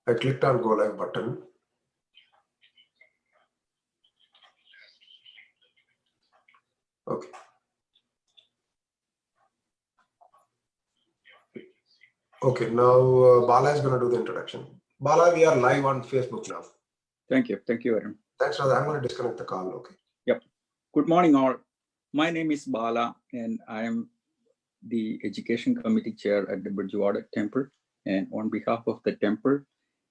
I clicked on go live button. Okay. Okay, now Bala is going to do the introduction. Bala, we are live on Facebook now. Thank you. Thank you, Arun. Thanks, Radha. I'm going to disconnect the call. Okay. Yep. Good morning, all. My name is Bala, and I am the Education Committee Chair at the Bridgewater Temple. And on behalf of the temple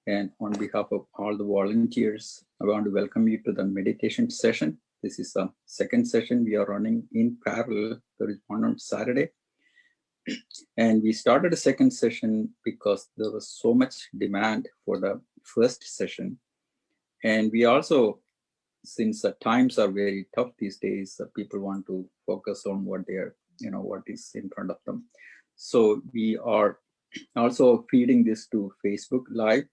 and on behalf of all the volunteers, I want to welcome you to the meditation session. This is the second session we are running in parallel. There is one on Saturday. And we started a second session because there was so much demand for the first session. And we also, since the times are very tough these days, people want to focus on what they are, what is in front of them. So we are also feeding this to Facebook Live.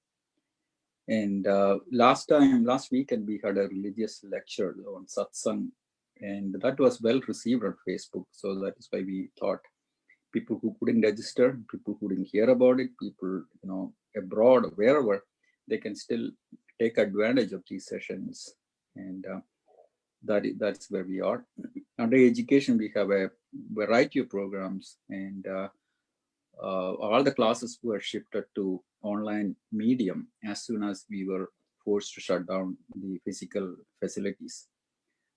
And last weekend, we had a religious lecture on satsang, and that was well received on Facebook. So that is why we thought people who couldn't register, people who didn't hear about it, people, abroad, wherever, they can still take advantage of these sessions. And that's where we are. Under education, we have a variety of programs, and all the classes were shifted to online medium as soon as we were forced to shut down the physical facilities.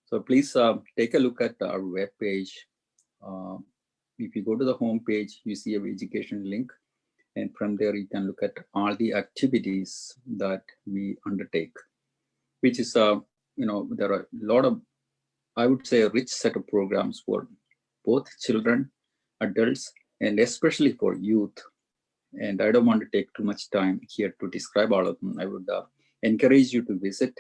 So please take a look at our webpage. If you go to the home page, you see an education link, and from there you can look at all the activities that we undertake, which is, there are a lot of, I would say, a rich set of programs for both children, adults, and especially for youth. And I don't want to take too much time here to describe all of them. I would encourage you to visit,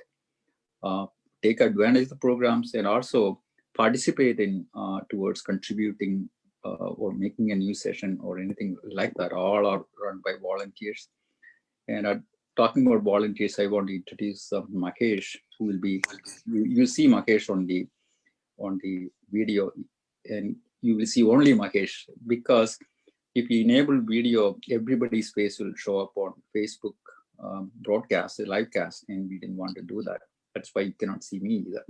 take advantage of the programs, and also participate in towards contributing or making a new session or anything like that. All are run by volunteers. And talking about volunteers, I want to introduce Mahesh, who will be, you see Mahesh on the video, and you will see only Mahesh, because if you enable video, everybody's face will show up on Facebook broadcast, live cast, and we didn't want to do that. That's why you cannot see me either.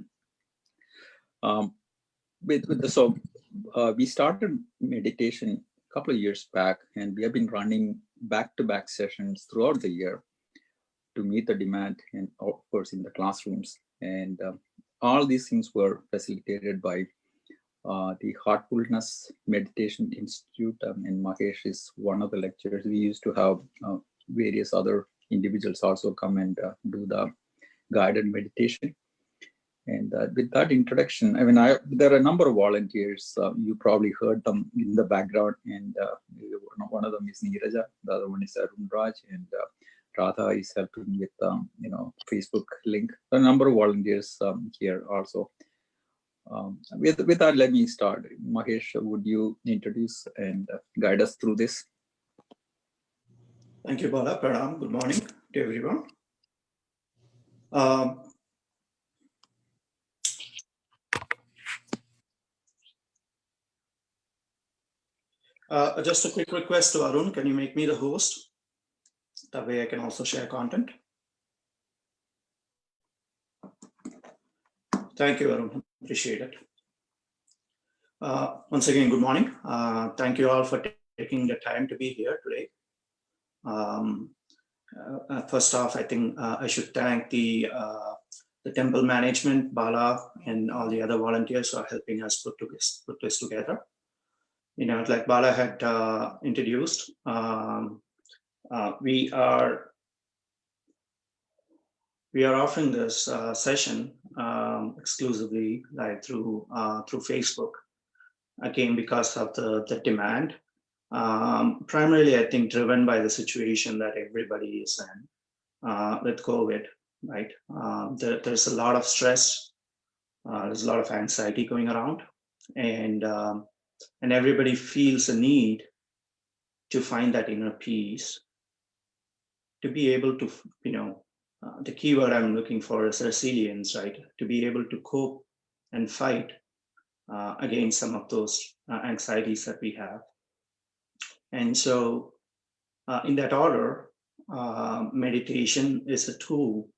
We started meditation a couple of years back, and we have been running back-to-back sessions throughout the year to meet the demand, and of course in the classrooms. And all these things were facilitated by the Heartfulness Meditation Institute, and Mahesh is one of the lecturers. We used to have various other individuals also come and do the guided meditation. And with that introduction, there are a number of volunteers. You probably heard them in the background, and one of them is Neeraja, the other one is Arun Raj, and Radha is helping with Facebook link. A number of volunteers here also. With that, let me start. Mahesh, would you introduce and guide us through this? Thank you, Bala. Pranam. Good morning to everyone. Just a quick request to Arun. Can you make me the host? That way I can also share content. Thank you, Arun. Appreciate it. Once again, good morning. Thank you all for taking the time to be here today. First off, I think I should thank the temple management, Bala, and all the other volunteers who are helping us put this together. Like Bala had introduced, we are offering this session exclusively through Facebook, again because of the demand, primarily I think driven by the situation that everybody is in with COVID, right? There's a lot of stress, there's a lot of anxiety going around, and everybody feels a need to find that inner peace, to be able to, the keyword I'm looking for is resilience, right? To be able to cope and fight against some of those anxieties that we have. And so in that order, meditation is a tool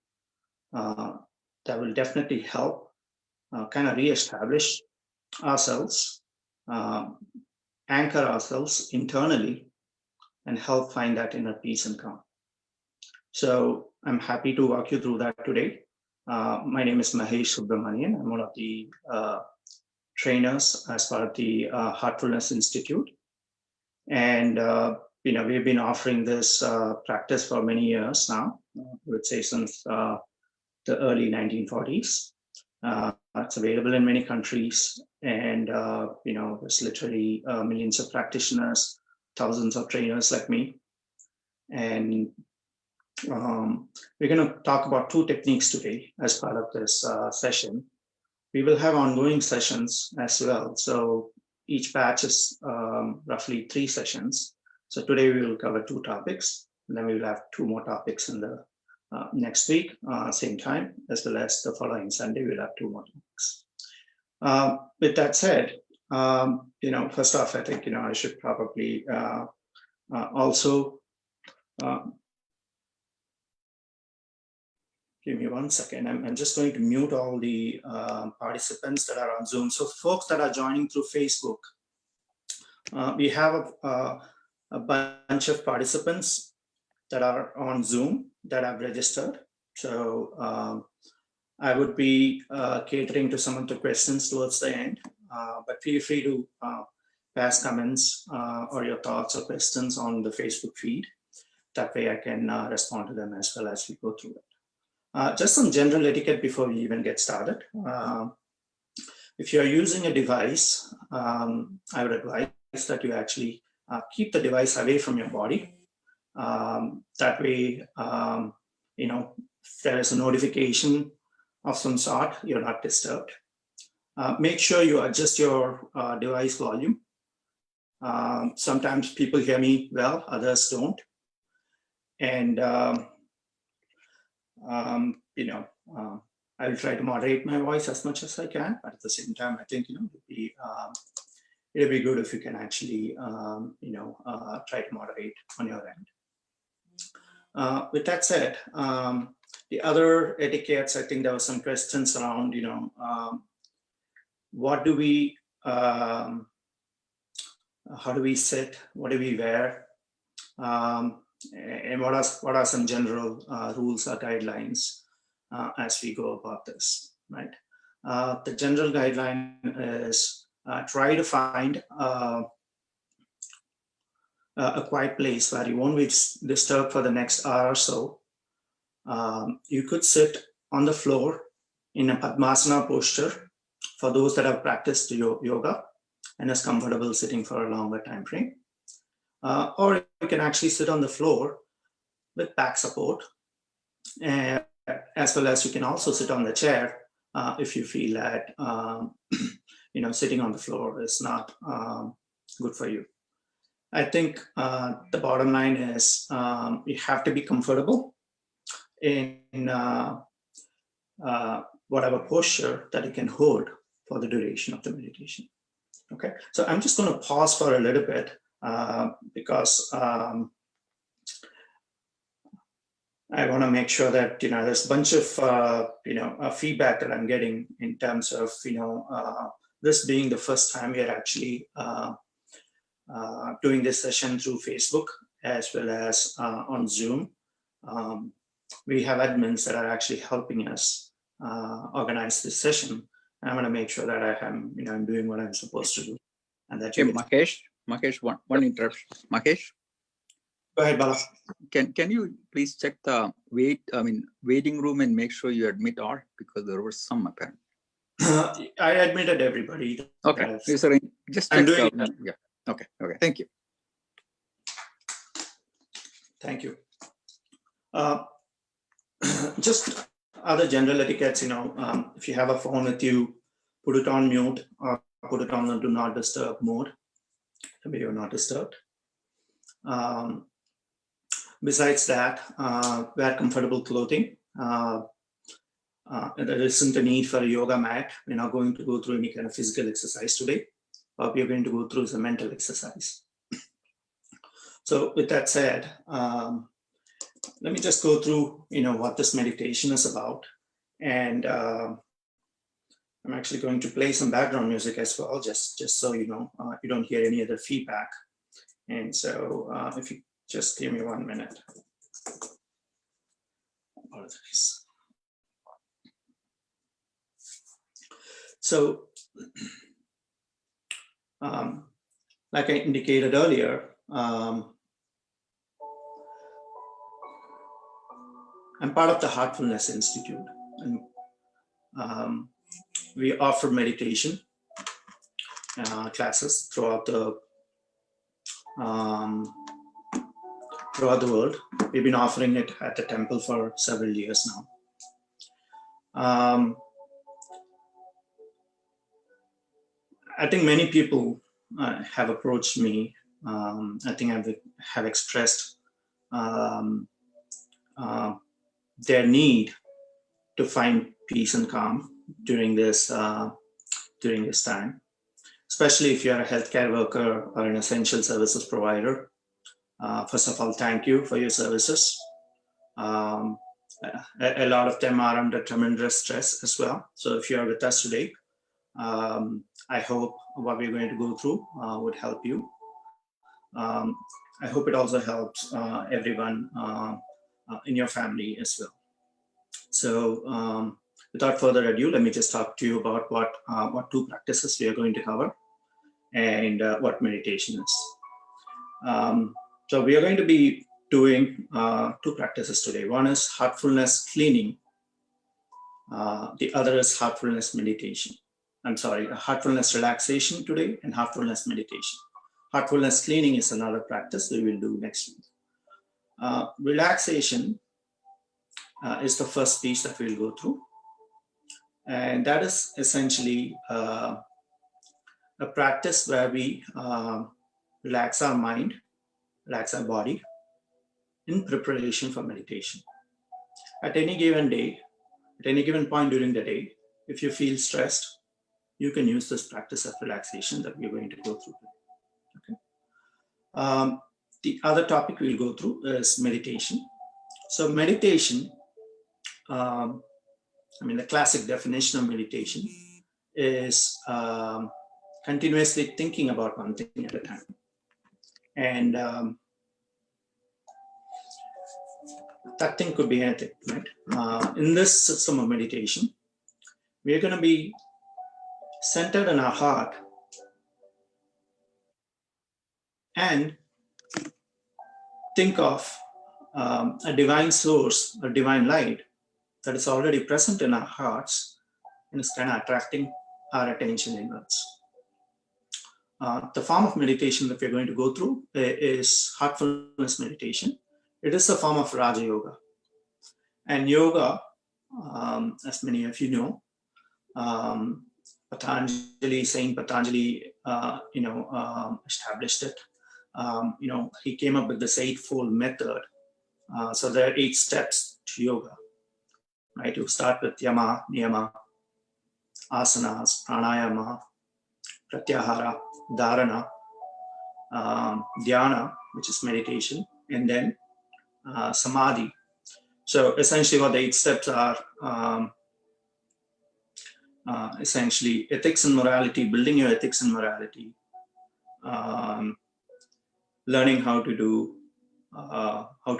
that will definitely help kind of reestablish ourselves, anchor ourselves internally, and help find that inner peace and calm. So I'm happy to walk you through that today. My name is Mahesh Subramanian. I'm one of the trainers as part of the Heartfulness Institute. And we've been offering this practice for many years now, I would say since the early 1940s. It's available in many countries, and there's literally millions of practitioners, thousands of trainers like me. And we're going to talk about two techniques today as part of this session. We will have ongoing sessions as well. So each batch is roughly 3 sessions. So today we will cover 2 topics, and then we will have 2 more topics in the next week, same time, as well as the following Sunday, we'll have 2 more topics. With that said, first off, I think, I should probably also give me 1 second. I'm just going to mute all the participants that are on Zoom. So folks that are joining through Facebook, we have a bunch of participants that are on Zoom that have registered. So I would be catering to some of the questions towards the end, but feel free to pass comments or your thoughts or questions on the Facebook feed. That way I can respond to them as well as we go through it. Just some general etiquette before we even get started. If you're using a device, I would advise that you actually keep the device away from your body. That way, if there is a notification of some sort, you're not disturbed. Make sure you adjust your device volume. Sometimes people hear me well, others don't. And I will try to moderate my voice as much as I can, but at the same time, I think it'll be good if you can actually try to moderate on your end. With that said, the other etiquettes, I think there were some questions around, what do we, how do we sit, what do we wear, and what are some general rules or guidelines as we go about this, right? The general guideline is try to find a quiet place where you won't be disturbed for the next hour or so. You could sit on the floor in a Padmasana posture for those that have practiced yoga and is comfortable sitting for a longer time frame. Or you can actually sit on the floor with back support, and as well as you can also sit on the chair if you feel that sitting on the floor is not good for you. I think the bottom line is you have to be comfortable in whatever posture that you can hold for the duration of the meditation. Okay, so I'm just going to pause for a little bit because I want to make sure that there's a bunch of feedback that I'm getting in terms of this being the first time we are actually doing this session through Facebook as well as on Zoom. We have admins that are actually helping us organize this session. I'm going to make sure that I'm doing what I'm supposed to do, and that you. Mahesh, one interruption. Mahesh, go ahead, Bala. Can you please check the waiting room and make sure you admit all, because there was some apparent. I admitted everybody. Okay, just check. I'm doing it. Yeah. Okay. Thank you. Thank you. Just other general etiquettes, if you have a phone with you, put it on mute or put it on the do not disturb mode. Maybe you're not disturbed. Besides that, wear comfortable clothing. There isn't a need for a yoga mat. We're not going to go through any kind of physical exercise today. What we're going to go through is a mental exercise. So with that said, let me just go through, what this meditation is about. And I'm actually going to play some background music as well, just so you don't hear any other feedback. And so if you just give me 1 minute. Apologies. So, like I indicated earlier, I'm part of the Heartfulness Institute, and we offer meditation classes throughout the world. We've been offering it at the temple for several years now. I think many people have approached me. I think have expressed their need to find peace and calm during this time, especially if you're a healthcare worker or an essential services provider. First of all, thank you for your services. A lot of them are under tremendous stress as well. So if you're with us today, I hope what we're going to go through would help you. I hope it also helps everyone in your family as well. So without further ado, let me just talk to you about what two practices we are going to cover and what meditation is. So we are going to be doing two practices today. One is heartfulness cleaning. The other is heartfulness meditation. I'm sorry, heartfulness relaxation today and heartfulness meditation. Heartfulness cleaning is another practice we will do next week. Relaxation is the first piece that we'll go through. And that is essentially a practice where we relax our mind, relax our body in preparation for meditation. At any given day, at any given point during the day, if you feel stressed, you can use this practice of relaxation that we're going to go through today. Okay. The other topic we'll go through is meditation. So meditation, the classic definition of meditation is continuously thinking about one thing at a time. And that thing could be anything, right? In this system of meditation, we're going to be centered in our heart and think of a divine source, a divine light that is already present in our hearts and is kind of attracting our attention inwards. The form of meditation that we're going to go through is heartfulness meditation. It is a form of Raja Yoga. And yoga, as many of you know, Saint Patanjali, established it. He came up with this eightfold method. So there are 8 steps to yoga, right? You start with yama, niyama, asanas, pranayama, pratyahara, dharana, dhyana, which is meditation, and then samadhi. So essentially what the 8 steps are, essentially ethics and morality, building your ethics and morality, learning how to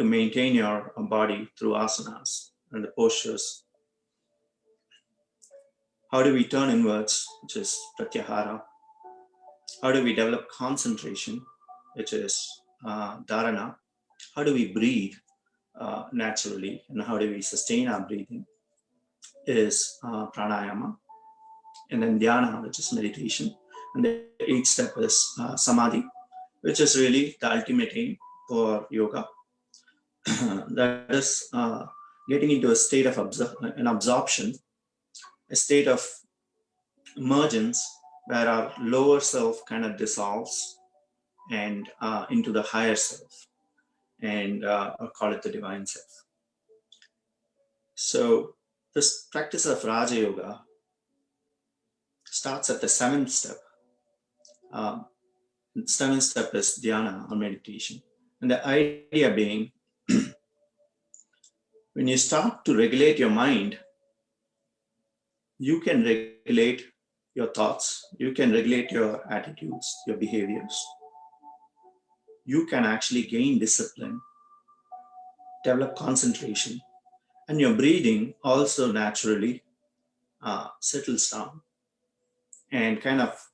maintain your body through asanas and the postures. How do we turn inwards, which is pratyahara? How do we develop concentration, which is dharana? How do we breathe naturally, and how do we sustain our breathing, is pranayama. And then dhyana, which is meditation. And the 8th step is samadhi, which is really the ultimate aim for yoga. That is getting into a state of absorption, a state of emergence where our lower self kind of dissolves and into the higher self, and I'll call it the divine self. So this practice of Raja Yoga starts at the 7th step. The 7th step is dhyana or meditation. And the idea being When you start to regulate your mind, you can regulate your thoughts, you can regulate your attitudes, your behaviors. You can actually gain discipline, develop concentration, and your breathing also naturally settles down and kind of,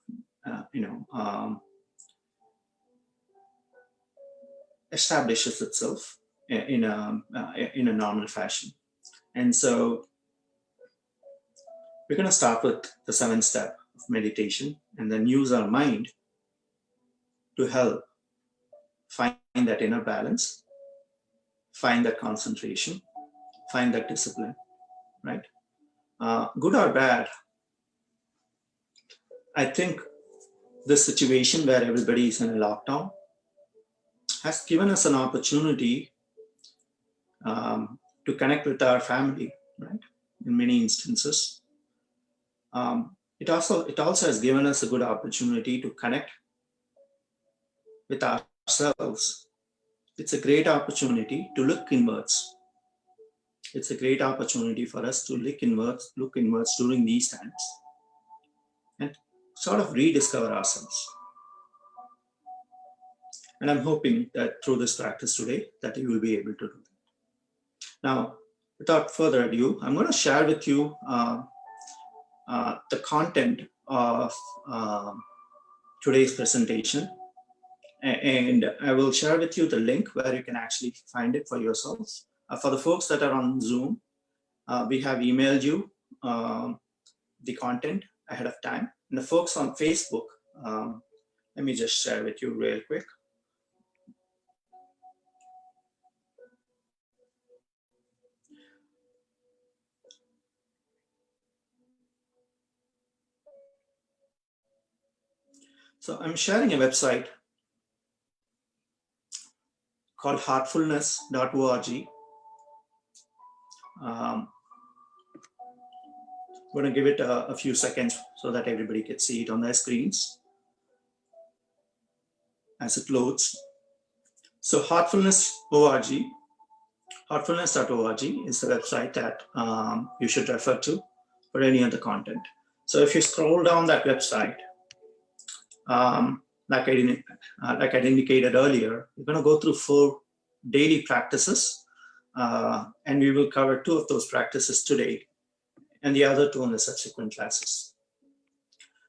establishes itself in a normal fashion. And so we're going to start with the 7th step of meditation and then use our mind to help find that inner balance, find that concentration, find that discipline, right? Good or bad, I think this situation where everybody is in a lockdown has given us an opportunity to connect with our family, right? In many instances. It also has given us a good opportunity to connect with ourselves. It's a great opportunity to look inwards. It's a great opportunity for us to look inwards during these times and sort of rediscover ourselves. And I'm hoping that through this practice today that you will be able to do that. Now, without further ado, I'm going to share with you the content of today's presentation. And I will share with you the link where you can actually find it for yourselves. For the folks that are on Zoom, we have emailed you the content ahead of time. And the folks on Facebook, let me just share with you real quick. So I'm sharing a website called heartfulness.org. I'm going to give it a few seconds so that everybody can see it on their screens as it loads. So heartfulness.org is the website that you should refer to for any other content. So if you scroll down that website, like I indicated earlier, we're going to go through 4 daily practices, and we will cover 2 of those practices today and the other 2 in the subsequent classes.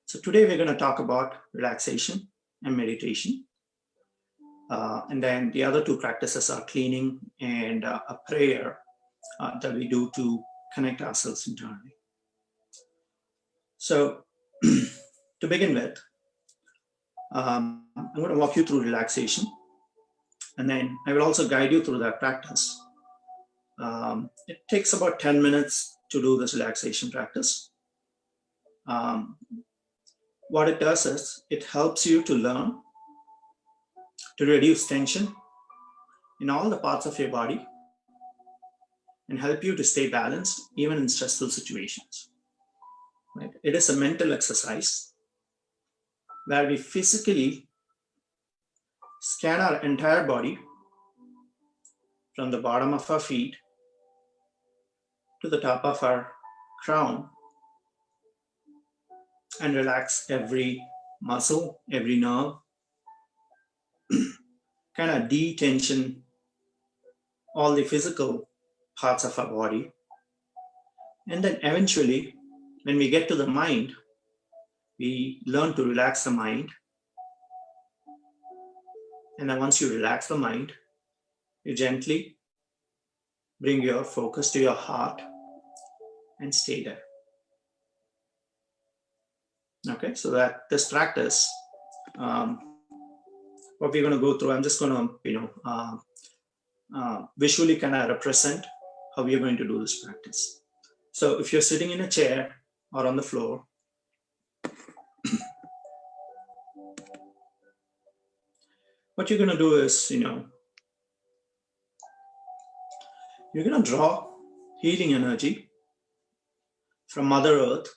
So today we're going to talk about relaxation and meditation. And then the other 2 practices are cleaning and a prayer that we do to connect ourselves internally. So to begin with, I'm going to walk you through relaxation, and then I will also guide you through that practice. It takes about 10 minutes to do this relaxation practice. What it does is it helps you to learn to reduce tension in all the parts of your body and help you to stay balanced even in stressful situations. Right? It is a mental exercise where we physically scan our entire body from the bottom of our feet to the top of our crown and relax every muscle, every nerve, kind of de-tension all the physical parts of our body. And then eventually, when we get to the mind, we learn to relax the mind. And then once you relax the mind, you gently bring your focus to your heart and stay there. Okay, so that this practice, what we're going to go through, I'm just going to, visually kind of represent how we are going to do this practice. So if you're sitting in a chair or on the floor, what you're going to do is, you're going to draw healing energy from Mother Earth,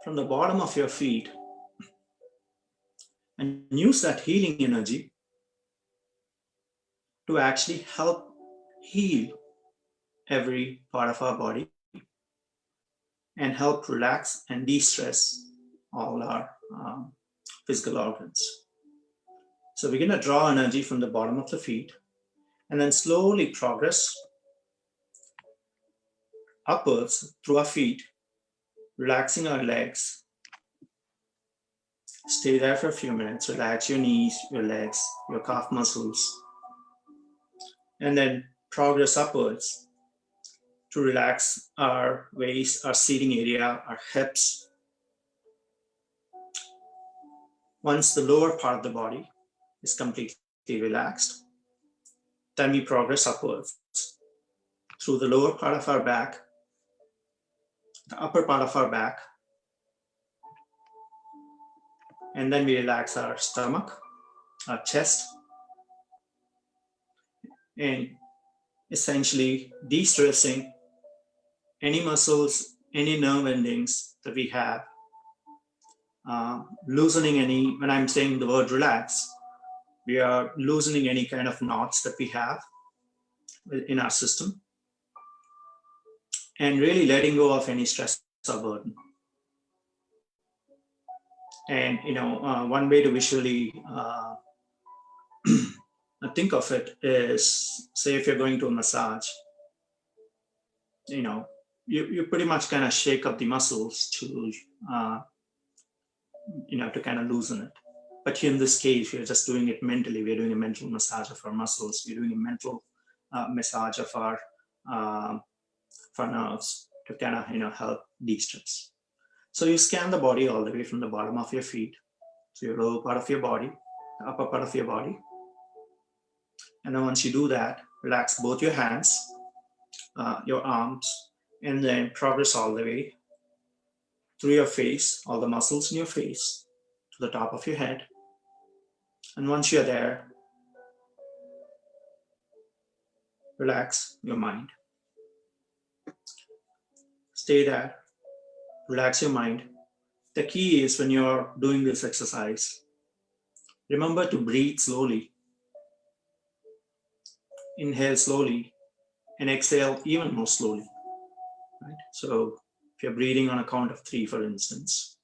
from the bottom of your feet, and use that healing energy to actually help heal every part of our body and help relax and de-stress all our physical organs. So we're going to draw energy from the bottom of the feet and then slowly progress upwards through our feet, relaxing our legs. Stay there for a few minutes, relax your knees, your legs, your calf muscles, and then progress upwards to relax our waist, our seating area, our hips. Once the lower part of the body is completely relaxed, then we progress upwards through the lower part of our back, the upper part of our back, and then we relax our stomach, our chest, and essentially de-stressing any muscles, any nerve endings that we have, loosening any, when I'm saying the word relax, we are loosening any kind of knots that we have in our system and really letting go of any stress or burden. And, one way to visually think of it is, say if you're going to a massage, you pretty much kind of shake up the muscles to kind of loosen it. But here in this case, we're just doing it mentally. We're doing a mental massage of our muscles. We're doing a mental massage of our nerves to kind of help de-stress. So you scan the body all the way from the bottom of your feet to your lower part of your body, the upper part of your body. And then once you do that, relax both your hands, your arms, and then progress all the way through your face, all the muscles in your face, to the top of your head. And once you're there, relax your mind. Stay there, relax your mind. The key is when you're doing this exercise, remember to breathe slowly. Inhale slowly and exhale even more slowly. Right? So if you're breathing on a count of 3, for instance,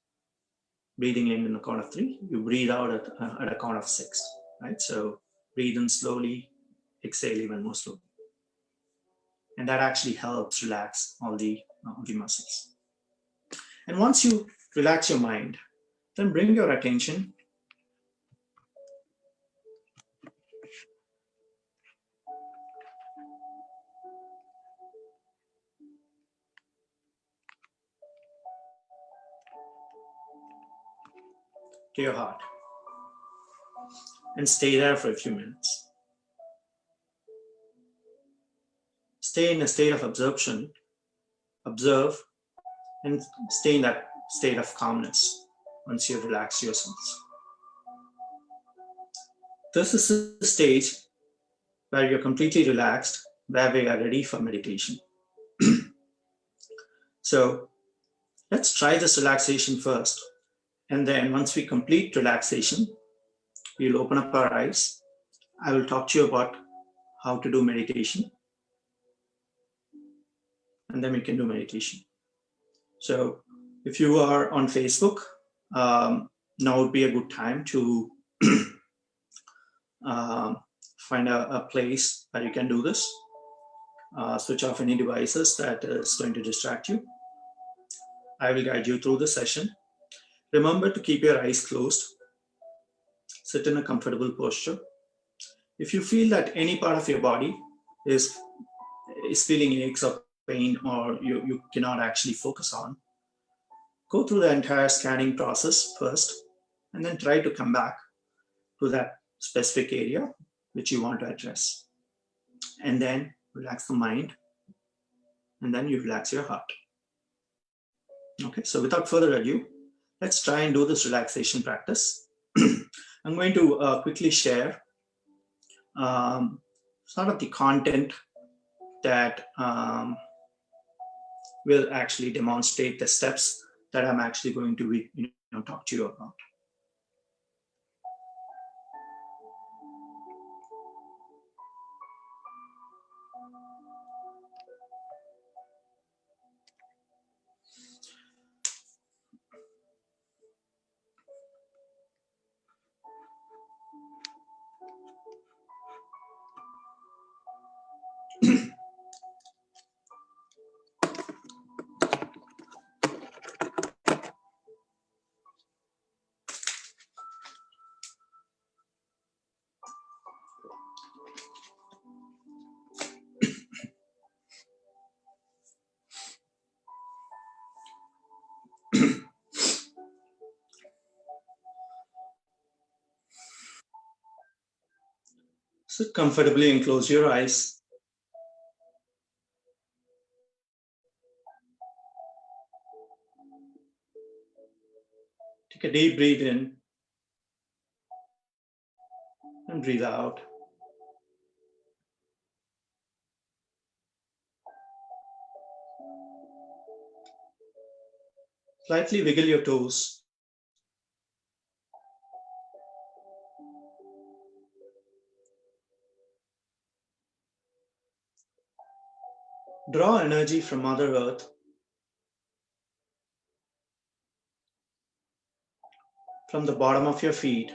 breathing in a count of 3, you breathe out at a count of 6. Right? So breathe in slowly, exhale even more slowly. And that actually helps relax all the muscles. And once you relax your mind, then bring your attention to your heart and stay there for a few minutes. Stay in a state of absorption, observe, and stay in that state of calmness once you relax yourselves. This is the stage where you're completely relaxed, where we are ready for meditation. So let's try this relaxation first. And then once we complete relaxation, we'll open up our eyes. I will talk to you about how to do meditation. And then we can do meditation. So if you are on Facebook, now would be a good time to find a place where you can do this. Switch off any devices that is going to distract you. I will guide you through the session. Remember to keep your eyes closed. Sit in a comfortable posture. If you feel that any part of your body is feeling aches or pain, or you cannot actually focus on, go through the entire scanning process first, and then try to come back to that specific area which you want to address. And then relax the mind, and then you relax your heart. Okay, so without further ado, let's try and do this relaxation practice. I'm going to quickly share sort of the content that will actually demonstrate the steps that I'm actually going to talk to you about. Sit comfortably and close your eyes. Take a deep breath in and breathe out. Slightly wiggle your toes. Draw energy from Mother Earth, from the bottom of your feet,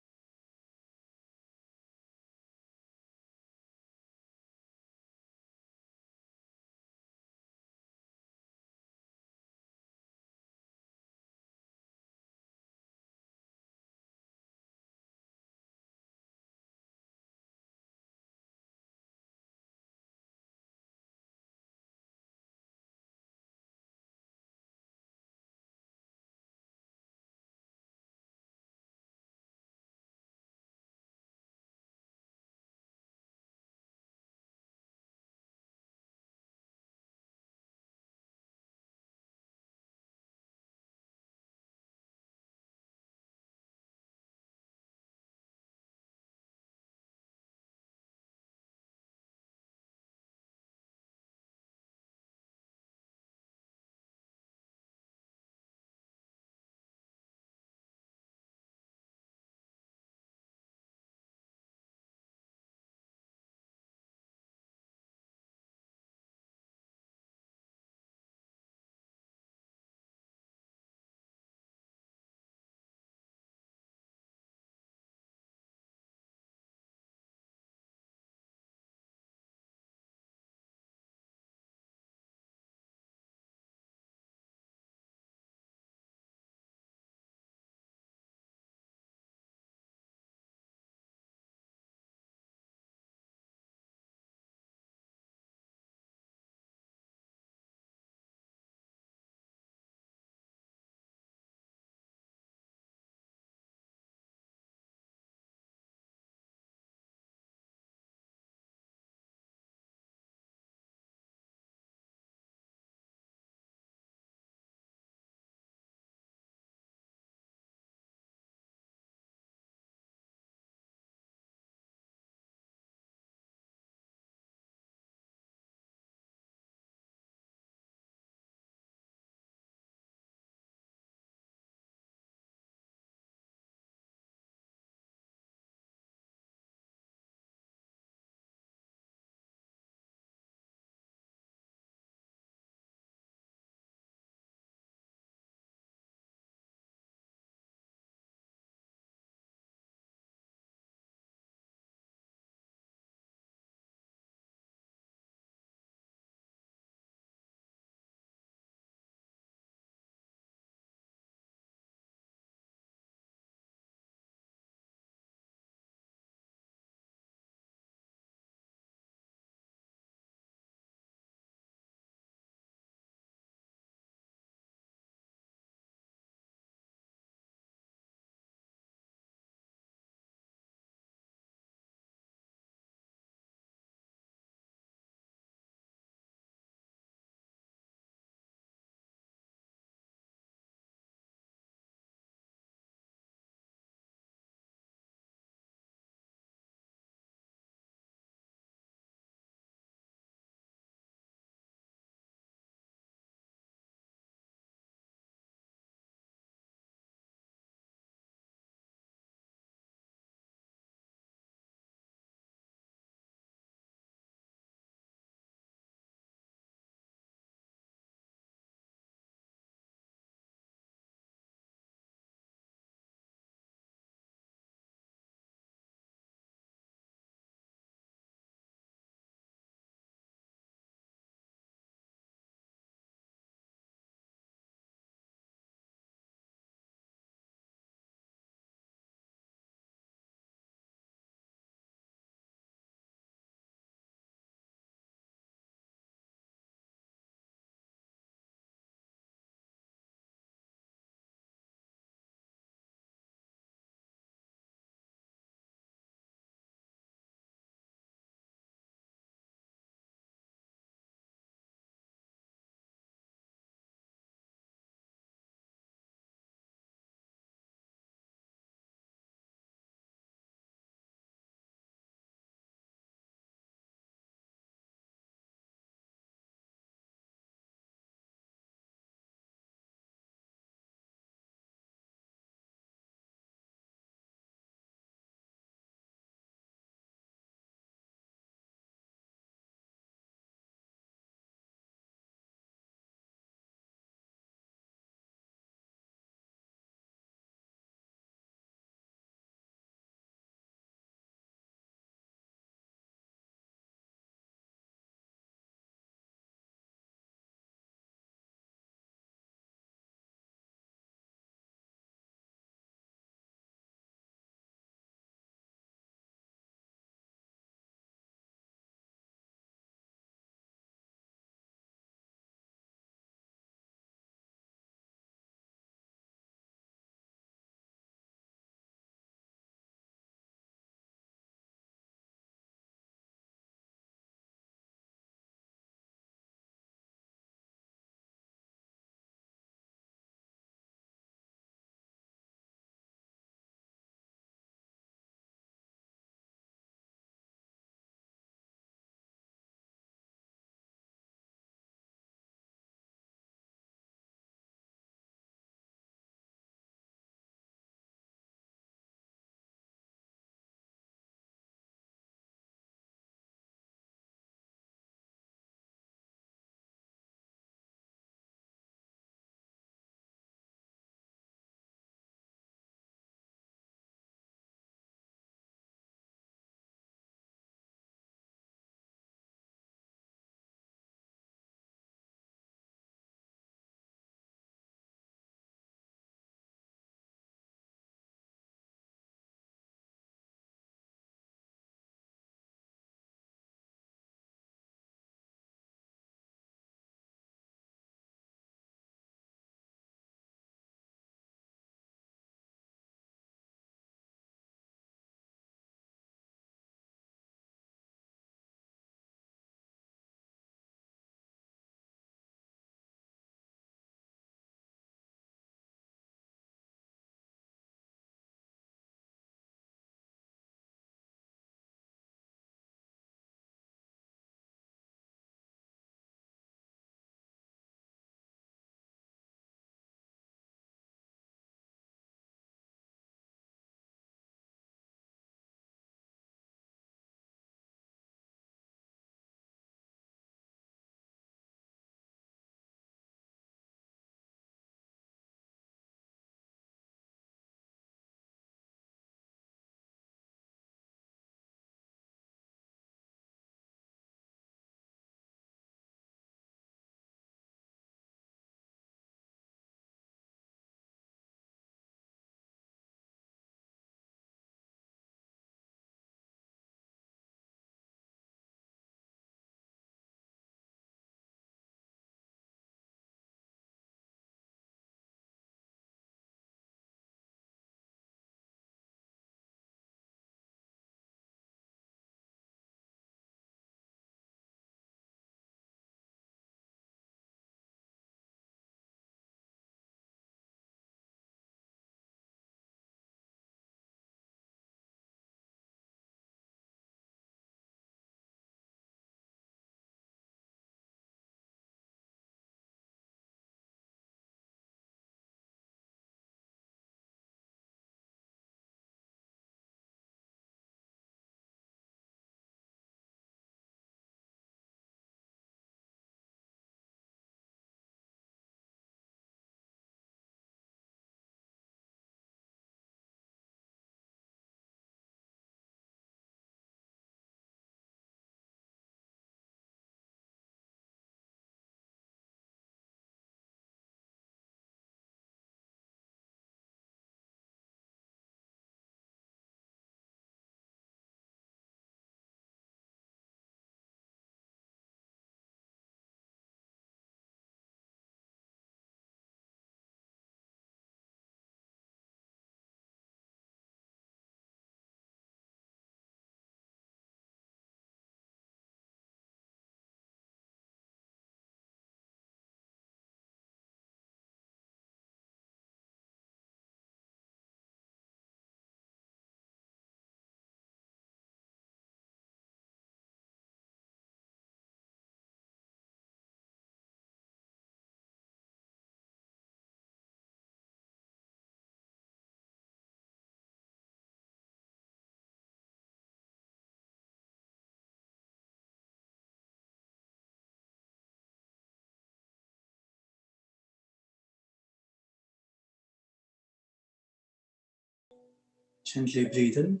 Gently breathe in,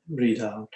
breathe out.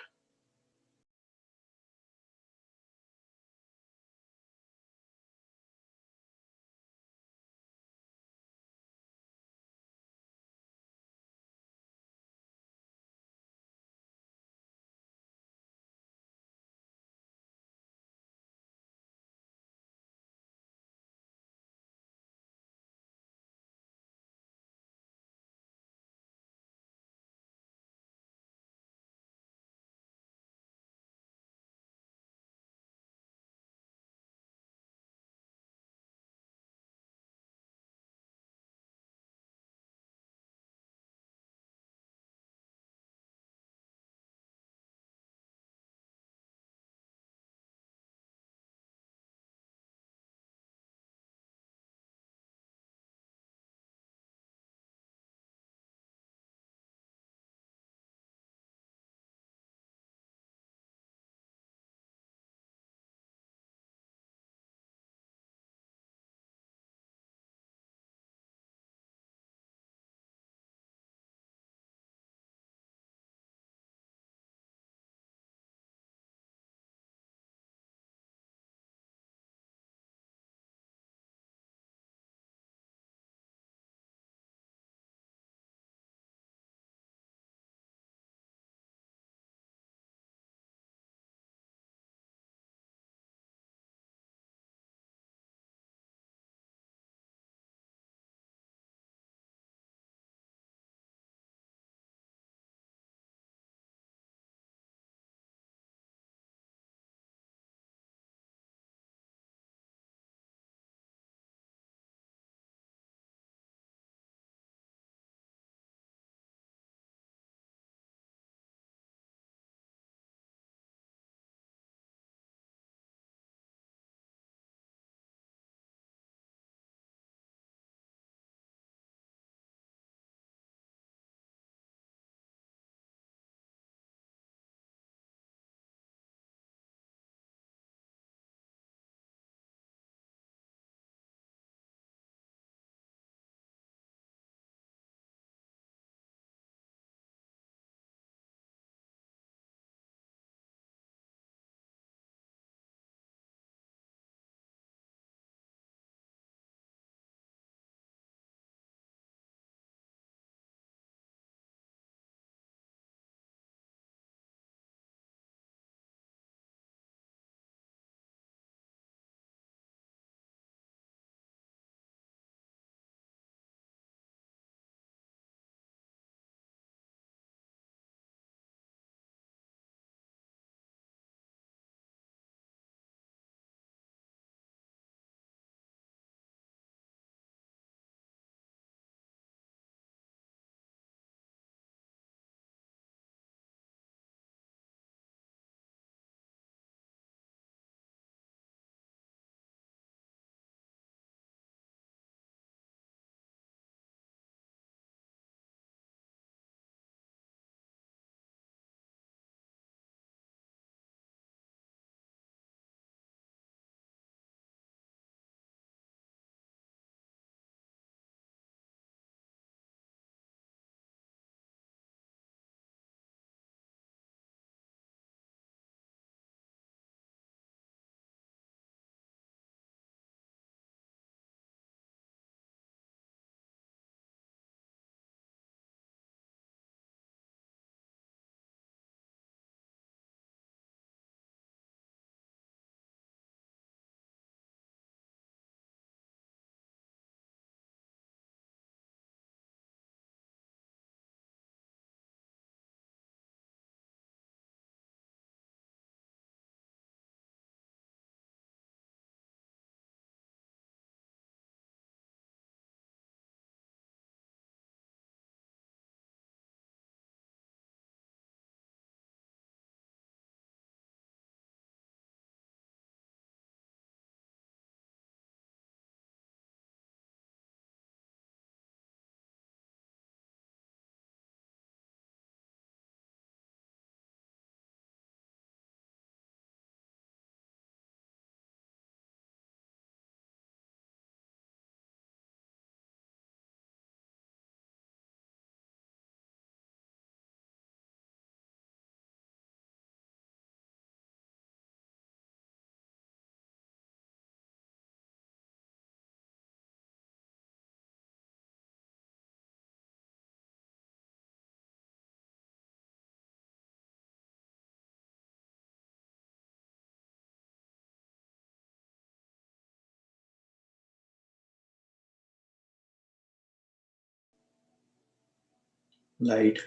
light?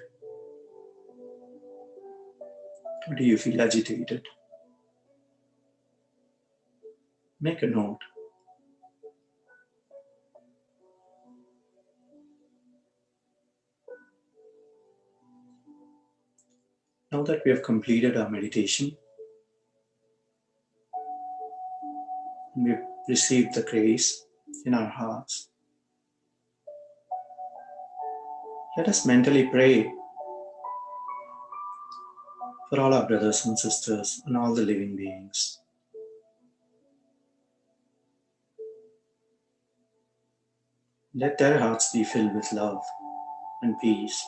Or do you feel agitated? Make a note. Now that we have completed our meditation, we've received the grace in our hearts, let us mentally pray for all our brothers and sisters and all the living beings. Let their hearts be filled with love and peace.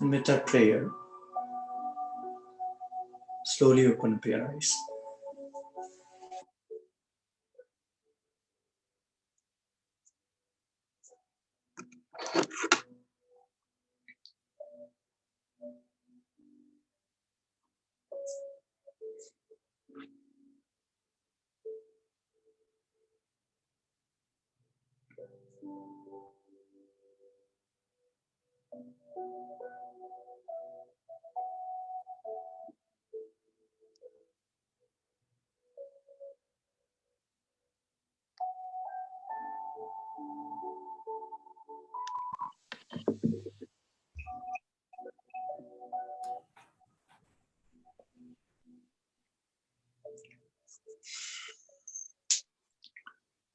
And with that prayer, slowly open up your eyes.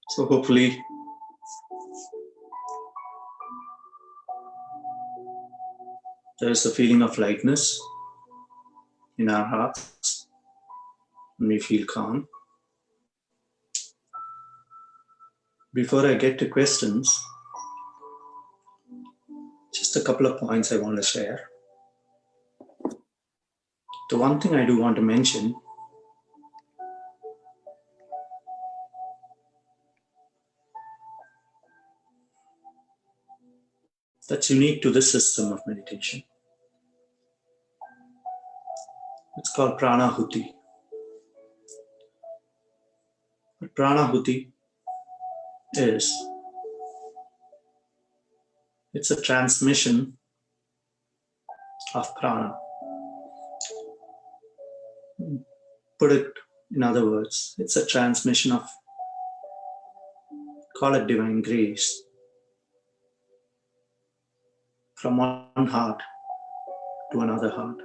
So hopefully there is a feeling of lightness in our hearts and we feel calm. Before I get to questions, just a couple of points I want to share. The one thing I do want to mention that's unique to this system of meditation. It's called pranahuti. What pranahuti is, it's a transmission of prana. Put it in other words, it's a transmission of, call it divine grace, from one heart to another heart.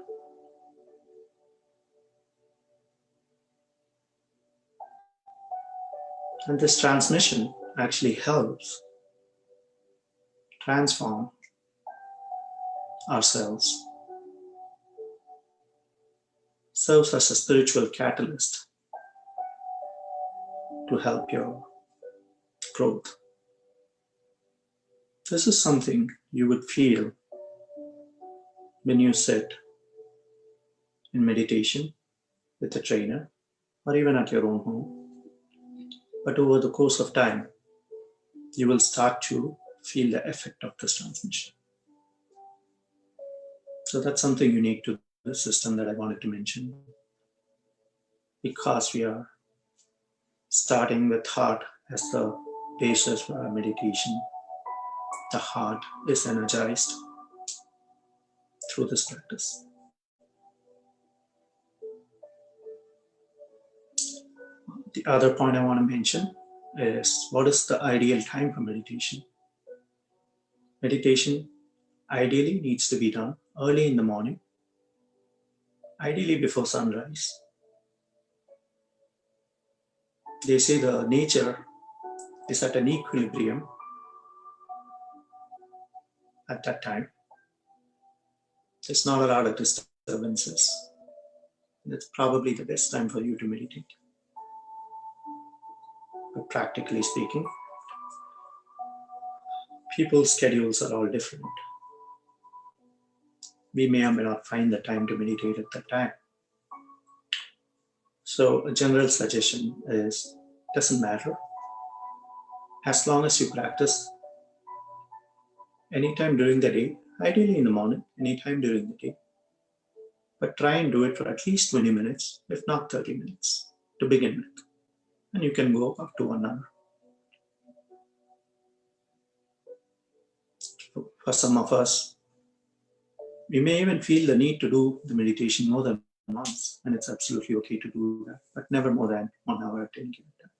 And this transmission actually helps transform ourselves, serves as a spiritual catalyst to help your growth. This is something you would feel when you sit in meditation with a trainer or even at your own home. But over the course of time, you will start to feel the effect of this transmission. So that's something unique to the system that I wanted to mention. Because we are starting with heart as the basis for our meditation, the heart is energized through this practice. The other point I want to mention is what is the ideal time for meditation? Meditation ideally needs to be done early in the morning, ideally before sunrise. they say the nature is at an equilibrium at that time. There's not a lot of disturbances. That's probably the best time for you to meditate. But practically speaking, people's schedules are all different. We may or may not find the time to meditate at that time. So a general suggestion is, doesn't matter. As long as you practice anytime during the day, ideally in the morning, anytime during the day, but try and do it for at least 20 minutes, if not 30 minutes to begin with. And you can go up to 1 hour. For some of us, we may even feel the need to do the meditation more than once, and it's absolutely okay to do that, but never more than 1 hour at any given time.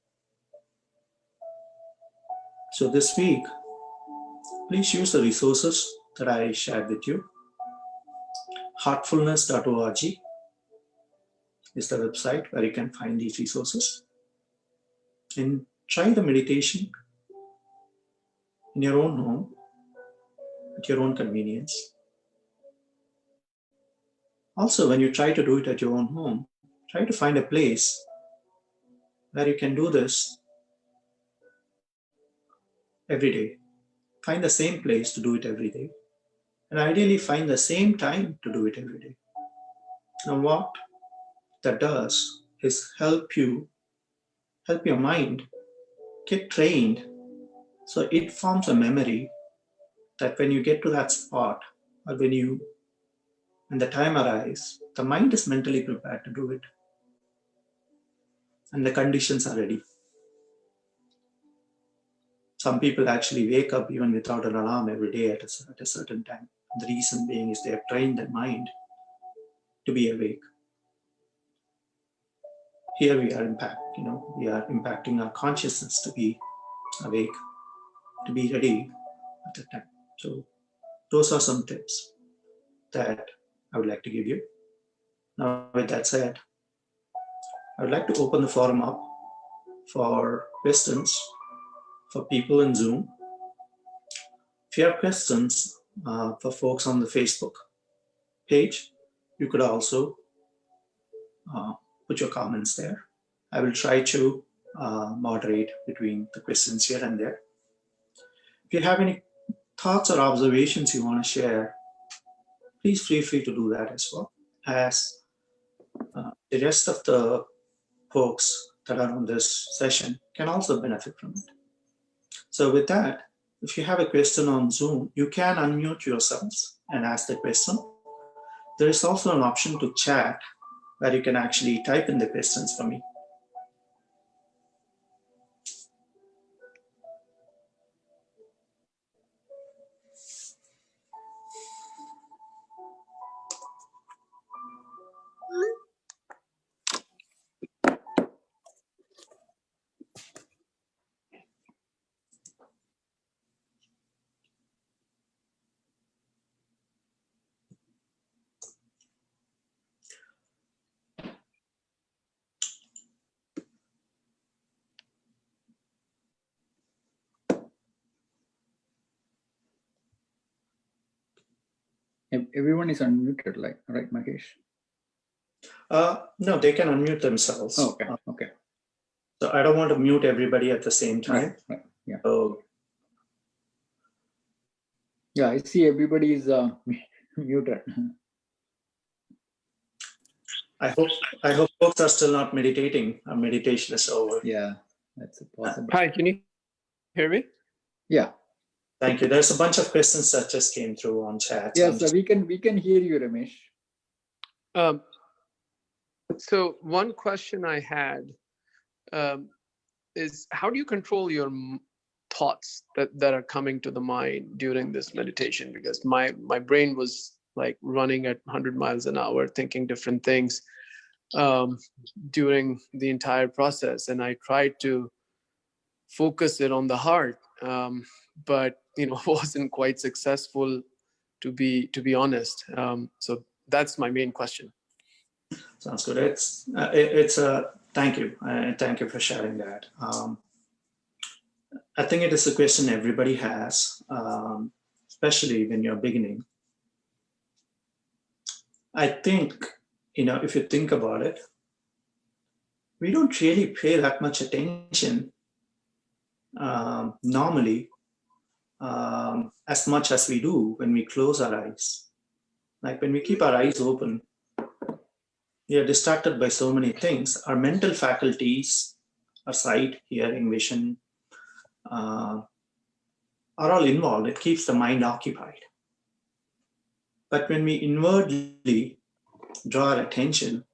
So this week, please use the resources that I shared with you. Heartfulness.org is the website where you can find these resources. And try the meditation in your own home, at your own convenience. Also, when you try to do it at your own home, try to find a place where you can do this every day. Find the same place to do it every day. And ideally find the same time to do it every day. Now what that does is help your mind get trained so it forms a memory that when you get to that spot, or when the time arrives, the mind is mentally prepared to do it. And the conditions are ready. Some people actually wake up even without an alarm every day at a certain time. The reason being is they have trained their mind to be awake. Here we are impacting our consciousness to be awake, to be ready at that time. So those are some tips that I would like to give you. Now, with that said, I would like to open the forum up for questions for people in Zoom. If you have questions for folks on the Facebook page, you could also put your comments there. I will try to moderate between the questions here and there. If you have any thoughts or observations you want to share, please feel free to do that as well, as the rest of the folks that are on this session can also benefit from it. So with that, if you have a question on Zoom, you can unmute yourselves and ask the question. There is also an option to chat where you can actually type in the questions for me. Everyone is unmuted, right, Mahesh? No, they can unmute themselves. Oh, okay. So I don't want to mute everybody at the same time. Right. Yeah. So, yeah, I see everybody is muted. I hope folks are still not meditating. Our meditation is over. Yeah, that's a possible. Hi, can you hear me? Yeah. Thank you. There's a bunch of questions that just came through on chat. Yes, we can hear you, Ramesh. So one question I had is, how do you control your thoughts that are coming to the mind during this meditation? Because my brain was like running at 100 miles an hour, thinking different things during the entire process, and I tried to focus it on the heart, but wasn't quite successful, to be honest. So that's my main question. Sounds good. Thank you. Thank you for sharing that. I think it is a question everybody has, especially when you're beginning. I think, if you think about it, we don't really pay that much attention normally as much as we do when we close our eyes. Like when we keep our eyes open, we are distracted by so many things. Our mental faculties, our sight, hearing, vision, are all involved. It keeps the mind occupied. But when we inwardly draw our attention,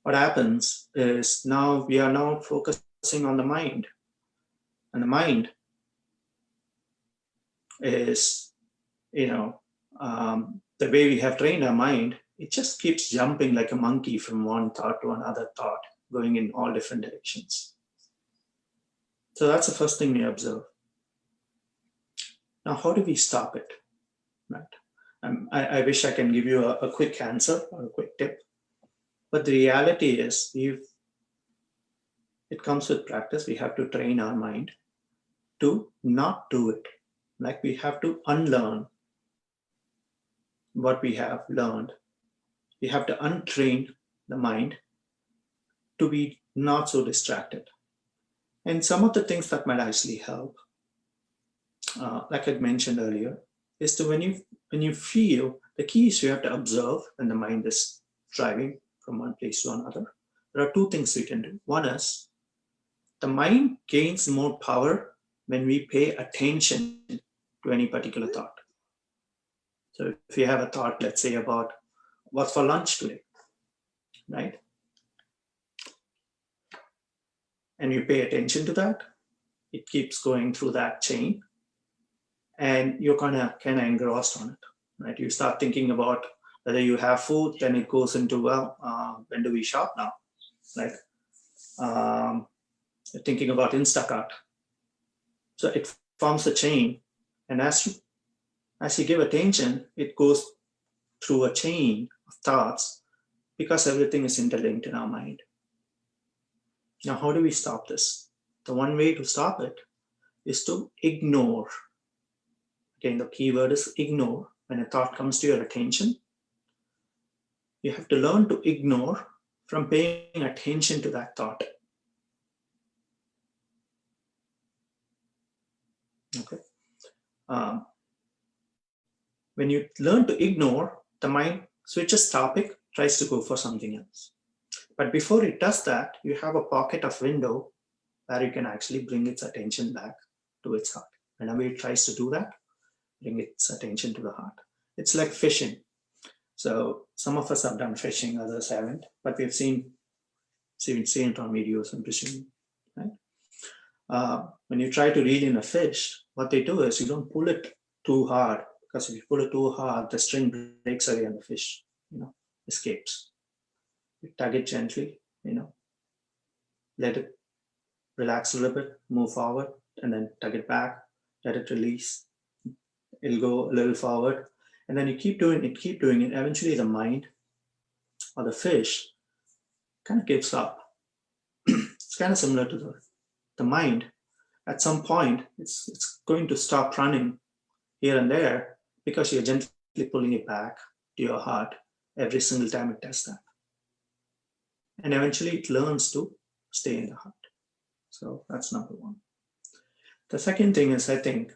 what happens is now we are now focusing on the mind. And the mind is, the way we have trained our mind, it just keeps jumping like a monkey from one thought to another thought, going in all different directions. So that's the first thing we observe. Now, how do we stop it? Right? I wish I can give you a quick answer or a quick tip, but the reality is it comes with practice. We have to train our mind to not do it. Like we have to unlearn what we have learned. We have to untrain the mind to be not so distracted. And some of the things that might actually help, like I mentioned earlier, is to when you feel, the key is you have to observe when the mind is driving from one place to another. There are two things we can do. One is the mind gains more power when we pay attention to any particular thought. So if you have a thought, let's say about what's for lunch today, right? And you pay attention to that, it keeps going through that chain and you're kind of engrossed on it, right? You start thinking about whether you have food, then it goes into, when do we shop now, right? Thinking about Instacart. So it forms a chain, and as you give attention, it goes through a chain of thoughts because everything is interlinked in our mind. Now, how do we stop this? The one way to stop it is to ignore. Again, the key word is ignore. When a thought comes to your attention, you have to learn to ignore from paying attention to that thought. Okay. When you learn to ignore, the mind switches topic, tries to go for something else. But before it does that, you have a pocket of window where you can actually bring its attention back to its heart. Whenever it tries to do that, bring its attention to the heart. It's like fishing. So some of us have done fishing, others haven't, but we've seen it on videos, I'm presuming, right? When you try to reel in a fish, what they do is you don't pull it too hard, because if you pull it too hard, the string breaks away and the fish, escapes. You tug it gently, let it relax a little bit, move forward, and then tug it back, let it release. It'll go a little forward, and then you keep doing it. Eventually the mind or the fish kind of gives up. It's kind of similar to the mind. At some point, it's going to stop running here and there because you're gently pulling it back to your heart every single time it does that. And eventually it learns to stay in the heart. So that's number one. The second thing is, I think,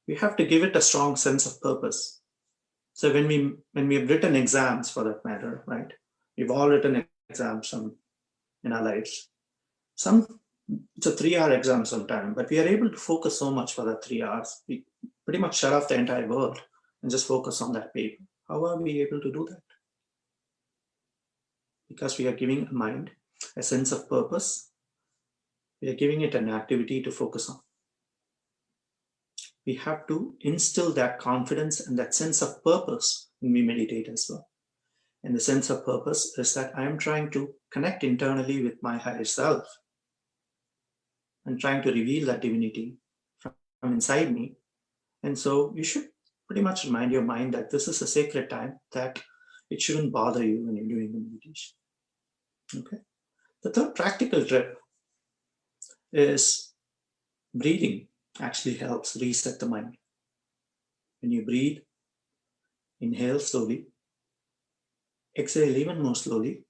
we have to give it a strong sense of purpose. So when we have written exams, for that matter, right? We've all written exams in our lives. It's a 3-hour exam sometime, but we are able to focus so much for that 3 hours. We pretty much shut off the entire world and just focus on that paper. How are we able to do that? Because we are giving a mind a sense of purpose. We are giving it an activity to focus on. We have to instill that confidence and that sense of purpose when we meditate as well. And the sense of purpose is that I am trying to connect internally with my higher self and trying to reveal that divinity from inside me. And so you should pretty much remind your mind that this is a sacred time, that it shouldn't bother you when you're doing the meditation. Okay. The third practical tip is breathing actually helps reset the mind. When you breathe, inhale slowly, exhale even more slowly.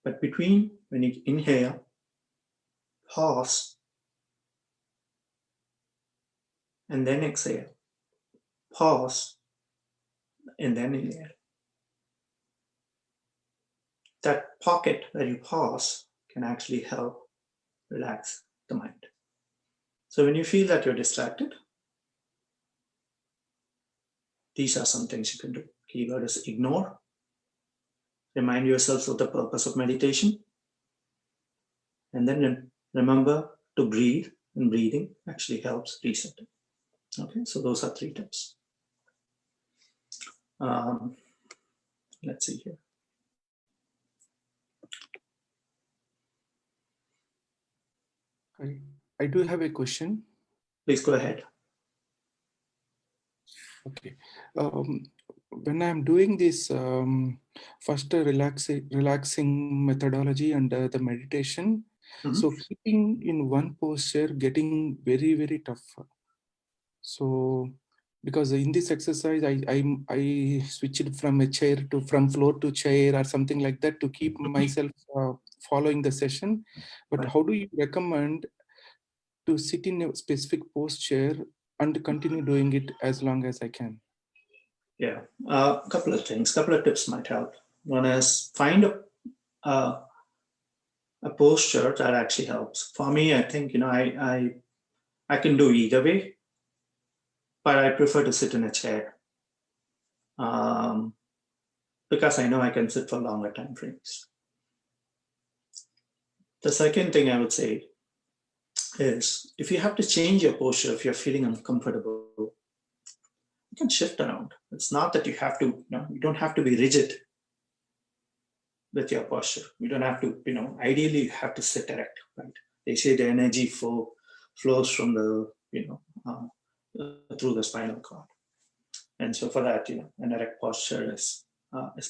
But between, when you inhale, pause, and then exhale. Pause, and then inhale. That pocket where you pause can actually help relax the mind. So when you feel that you're distracted, these are some things you can do. Keyword is ignore. Remind yourselves of the purpose of meditation. And then remember to breathe, and breathing actually helps reset it. Okay, so those are 3 tips. Let's see here. I do have a question. Please go ahead. Okay. When I'm doing this first relaxing methodology and the meditation, so keeping in one posture getting very, very tough. So because in this exercise, I switched from a chair to from floor to chair or something like that to keep myself following the session. But how do you recommend to sit in a specific posture and continue doing it as long as I can? Yeah, a couple of things, couple of tips might help. One is find a posture that actually helps. For me, I think, I can do either way, but I prefer to sit in a chair because I know I can sit for longer time frames. The second thing I would say is if you have to change your posture, if you're feeling uncomfortable, you can shift around. It's not that you have to, you don't have to be rigid with your posture. You don't have to, ideally you have to sit erect, right? They say the energy flows from the, through the spinal cord. And so for that, an erect posture is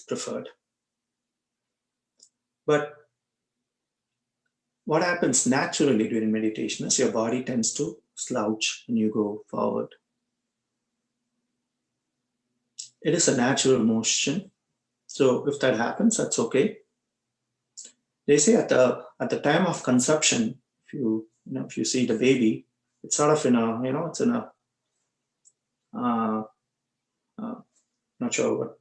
preferred. But what happens naturally during meditation is your body tends to slouch and you go forward. It is a natural motion. So if that happens, that's okay. They say at the time of conception, if you see the baby, it's sort of in a, it's in a, not sure what,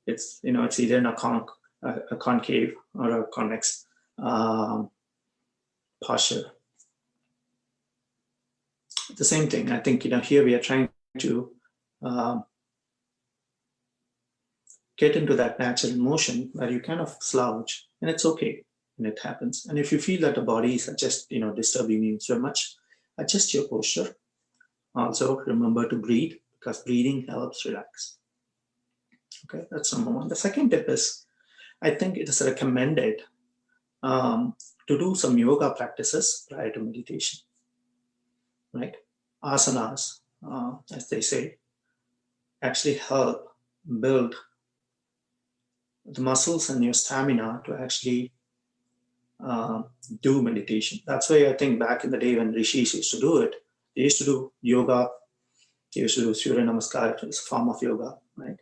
it's either in a concave or a convex posture. The same thing, I think, here we are trying to get into that natural motion where you kind of slouch, and it's okay when it happens. And if you feel that the body is just, disturbing you so much, adjust your posture. Also, remember to breathe because breathing helps relax. Okay, that's number one. The second tip is, I think it is recommended to do some yoga practices prior to meditation, right? Asanas, as they say, actually help build the muscles and your stamina to actually do meditation. That's why I think back in the day when rishis used to do it, they used to do yoga, they used to do Surya Namaskar, it's a form of yoga, right?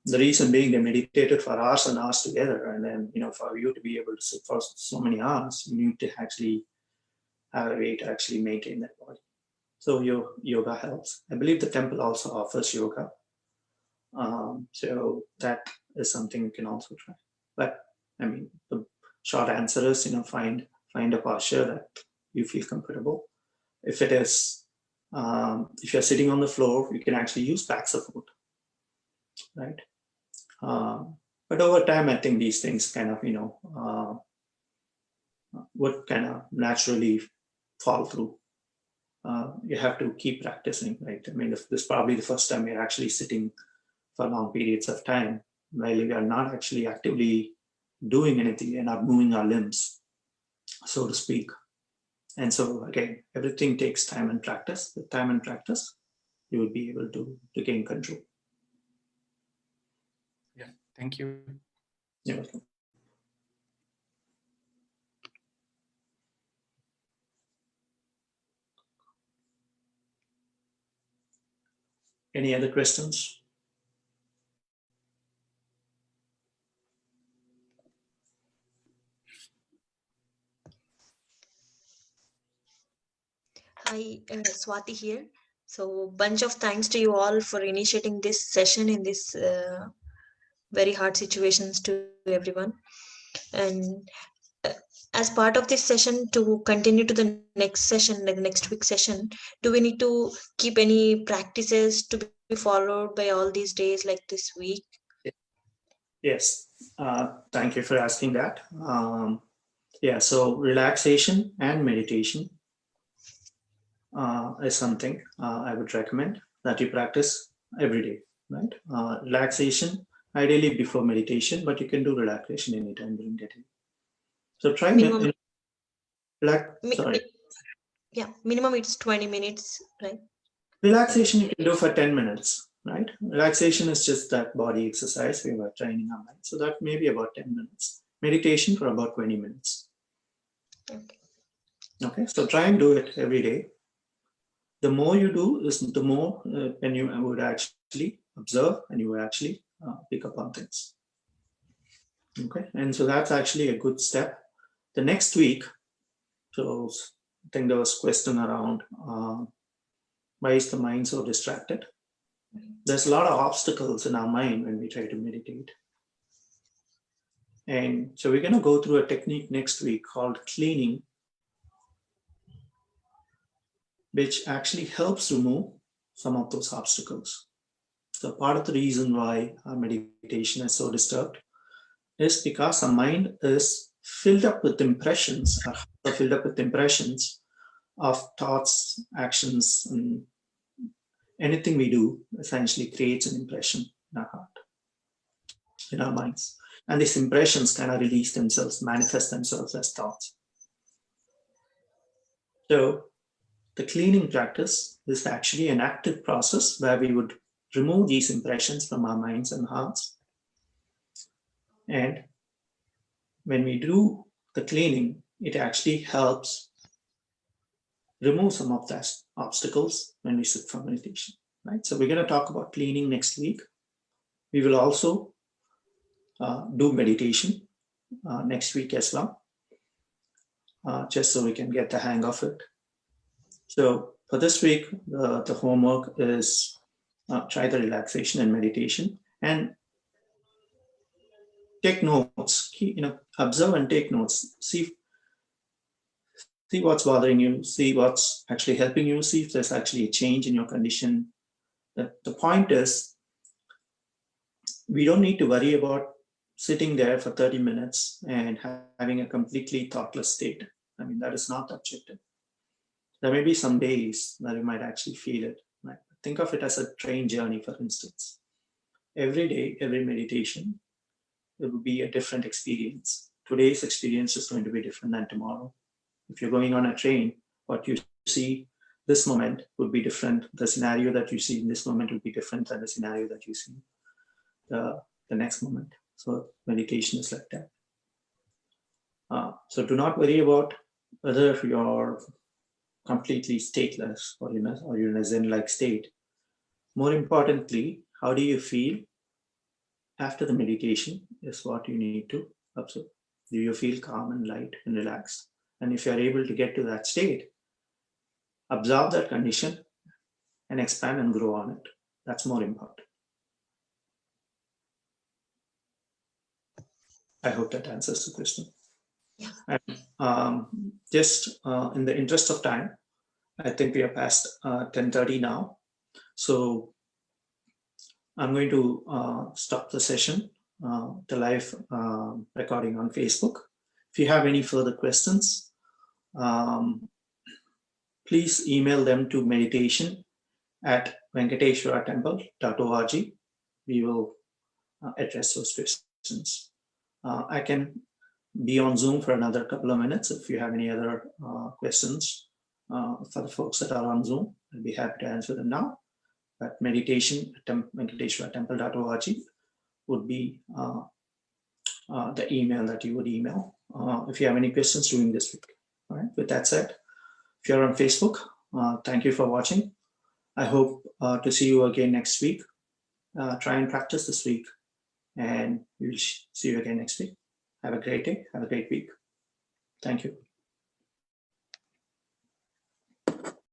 The reason being they meditated for hours and hours together, and then for you to be able to sit for so many hours, you need to actually have a way to actually maintain that body. So your yoga helps. I believe the temple also offers yoga, so that is something you can also try. But I mean, the short answer is find a posture that you feel comfortable. If it is if you're sitting on the floor, you can actually use back support, right? But over time, I think these things kind of, would kind of naturally fall through. You have to keep practicing, right? I mean, this is probably the first time you're actually sitting for long periods of time, while we are not actually actively doing anything, we're not moving our limbs, so to speak. And so again, everything takes time and practice. With time and practice, you will be able to gain control. Yeah, Thank you. You're welcome. Any other questions? Hi, Swati here. So, bunch of thanks to you all for initiating this session in this very hard situations to everyone. And uh, as part of this session, to continue to the next session, like the next week session, do we need to keep any practices to be followed by all these days, like this week? Yes. Thank you for asking that. Yeah, so relaxation and meditation is something I would recommend that you practice every day, right? Relaxation, ideally before meditation, but you can do relaxation anytime during the day. So try Minimum, sorry. yeah, minimum it's 20 minutes, right? Relaxation you can do for 10 minutes, right? Relaxation is just that body exercise we were training our mind. So that may be about 10 minutes. Meditation for about 20 minutes. Okay. Okay, so try and do it every day. The more you do is the more when you would actually observe and you would actually pick up on things. Okay, and so that's actually a good step. The next week, so I think there was a question around why is the mind so distracted? There's a lot of obstacles in our mind when we try to meditate. And so we're going to go through a technique next week called cleaning, which actually helps remove some of those obstacles. So part of the reason why our meditation is so disturbed is because our mind is filled up with impressions, of thoughts, actions, and anything we do essentially creates an impression in our heart, in our minds. And these impressions kind of release themselves, manifest themselves as thoughts. So the cleaning practice is actually an active process where we would remove these impressions from our minds and hearts. And when we do the cleaning, it actually helps remove some of those obstacles when we sit for meditation, right? So we're going to talk about cleaning next week. We will also do meditation next week as well, just so we can get the hang of it. So for this week, the homework is try the relaxation and meditation and take notes, observe and take notes, see what's bothering you, see what's actually helping you, see if there's actually a change in your condition. The point is, we don't need to worry about sitting there for 30 minutes and having a completely thoughtless state. I mean, that is not the objective. There may be some days that you might actually feel it. Right? Think of it as a train journey, for instance. Every day, every meditation, it will be a different experience. Today's experience is going to be different than tomorrow. If you're going on a train, what you see this moment would be different. The scenario that you see in this moment will be different than the scenario that you see the next moment. So meditation is like that. So do not worry about whether you're completely stateless or you're in a Zen-like state. More importantly, how do you feel after the meditation is what you need to observe. Do you feel calm and light and relaxed? And if you're able to get to that state, observe that condition and expand and grow on it. That's more important. I hope that answers the question. Yeah. And just in the interest of time, I think we are past 10:30 now. So I'm going to stop the session, the live recording on Facebook. If you have any further questions, please email them to meditation@venkateswaratemple.org. We will address those questions. I can be on Zoom for another couple of minutes if you have any other questions for the folks that are on Zoom. I'll be happy to answer them now. But meditation@venkateswaratemple.org. would be the email that you would email if you have any questions during this week. All right. With that said, if you're on Facebook, thank you for watching. I hope to see you again next week. Try and practice this week, and we'll see you again next week. Have a great day. Have a great week. Thank you.